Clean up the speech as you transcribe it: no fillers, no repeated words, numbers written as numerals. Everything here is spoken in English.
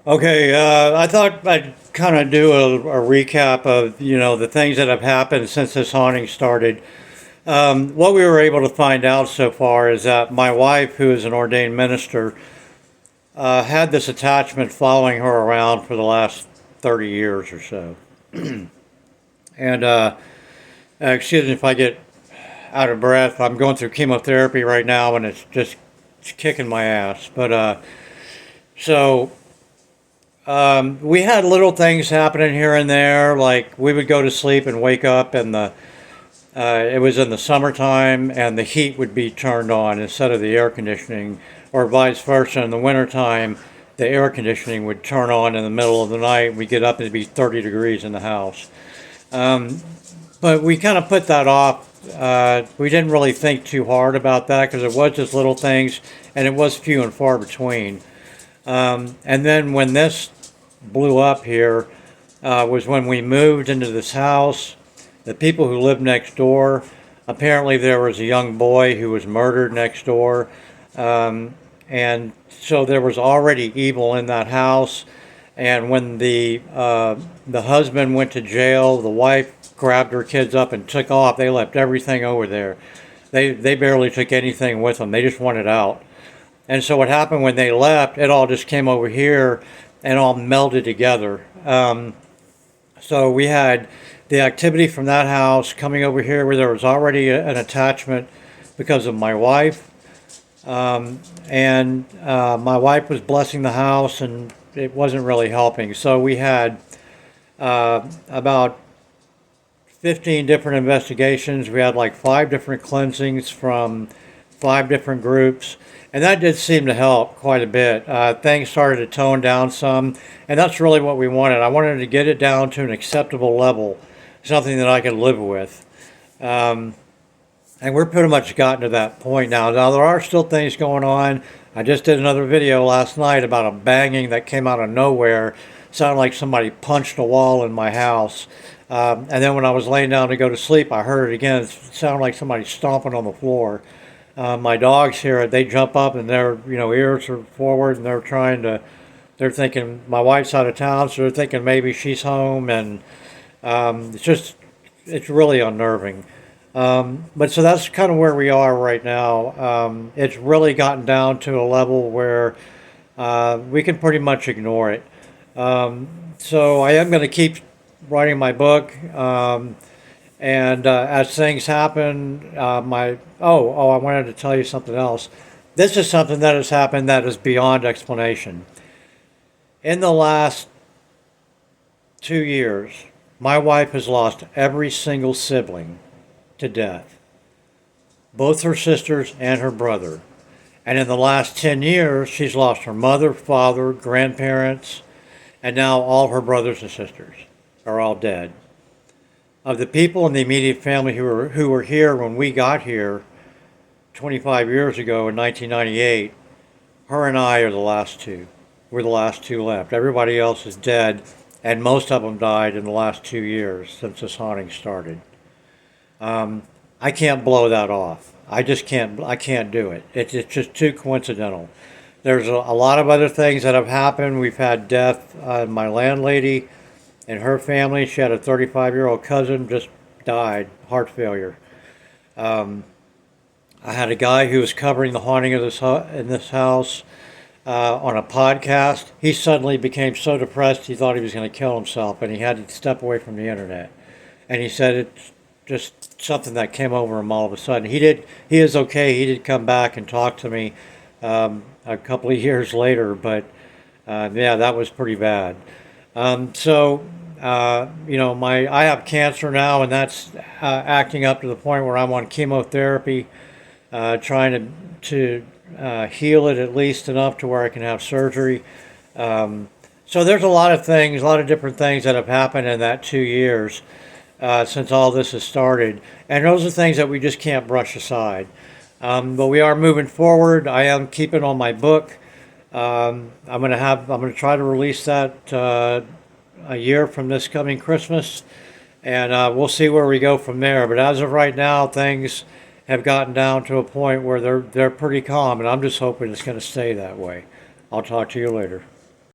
Okay, I thought I'd kind of do a recap of the things that have happened since this haunting started. What we were able to find out so far is that my wife, who is an ordained minister, had this attachment following her around for the last 30 years or so. And excuse me if I get out of breath. I'm going through chemotherapy right now, and it's kicking my ass. So we had little things happening here and there, like we would go to sleep and wake up, and it was in the summertime, and the heat would be turned on instead of the air conditioning, or vice versa. In the wintertime, the air conditioning would turn on in the middle of the night. We get up and it'd be 30 degrees in the house. Um, but we kind of put that off. We didn't really think too hard about that because it was just little things, and it was few and far between. And then when this blew up here was when we moved into this house. The people who lived next door, apparently there was a young boy who was murdered next door. Um, and so there was already evil in that house. And when the husband went to jail, the wife grabbed her kids up and took off. They left everything over there. They barely took anything with them. They just wanted out. And so what happened when they left, it all just came over here and all melded together. So we had the activity from that house coming over here where there was already an attachment because of my wife. And my wife was blessing the house, and it wasn't really helping. So we had about 15 different investigations. We had like five different cleansings from five different groups. And that did seem to help quite a bit. Things started to tone down some, and that's really what we wanted. I wanted to get it down to an acceptable level, something that I could live with. Um, and we're pretty much gotten to that point now. Now, there are still things going on. I just did another video last night about a banging that came out of nowhere. Sounded like somebody punched a wall in my house. And then when I was laying down to go to sleep, I heard it again. It sounded like somebody stomping on the floor. My dogs hear it. They jump up and their ears are forward, and they're thinking my wife's out of town, so they're thinking maybe she's home, and it's really unnerving. But so that's kind of where we are right now. It's really gotten down to a level where we can pretty much ignore it. So I am going to keep writing my book. And as things happen, I wanted to tell you something else. This is something that has happened that is beyond explanation. In the last 2 years, my wife has lost every single sibling to death, both her sisters and her brother. And in the last 10 years, she's lost her mother, father, grandparents, and now all her brothers and sisters are all dead. Of the people in the immediate family who were here when we got here 25 years ago in 1998, her and I are the last two. We're the last two left. Everybody else is dead, and most of them died in the last 2 years since this haunting started. I can't blow that off. I just can't. I can't do it. It's just too coincidental. There's a lot of other things that have happened. We've had death. My landlady and her family. She had a 35-year-old cousin just died, heart failure. Um, I had a guy who was covering the haunting of in this house on a podcast. He suddenly became so depressed he thought he was going to kill himself, and he had to step away from the internet. And he said it's just something that came over him all of a sudden. He is okay. He did come back and talk to me a couple of years later, but yeah, that was pretty bad. I have cancer now, and that's acting up to the point where I'm on chemotherapy, trying to heal it at least enough to where I can have surgery. So there's a lot of things, a lot of different things that have happened in that 2 years since all this has started, and those are things that we just can't brush aside. But we are moving forward. I am keeping on my book. I'm gonna try to release that a year from this coming Christmas, and we'll see where we go from there. But as of right now, things have gotten down to a point where they're pretty calm, and I'm just hoping it's going to stay that way. I'll talk to you later.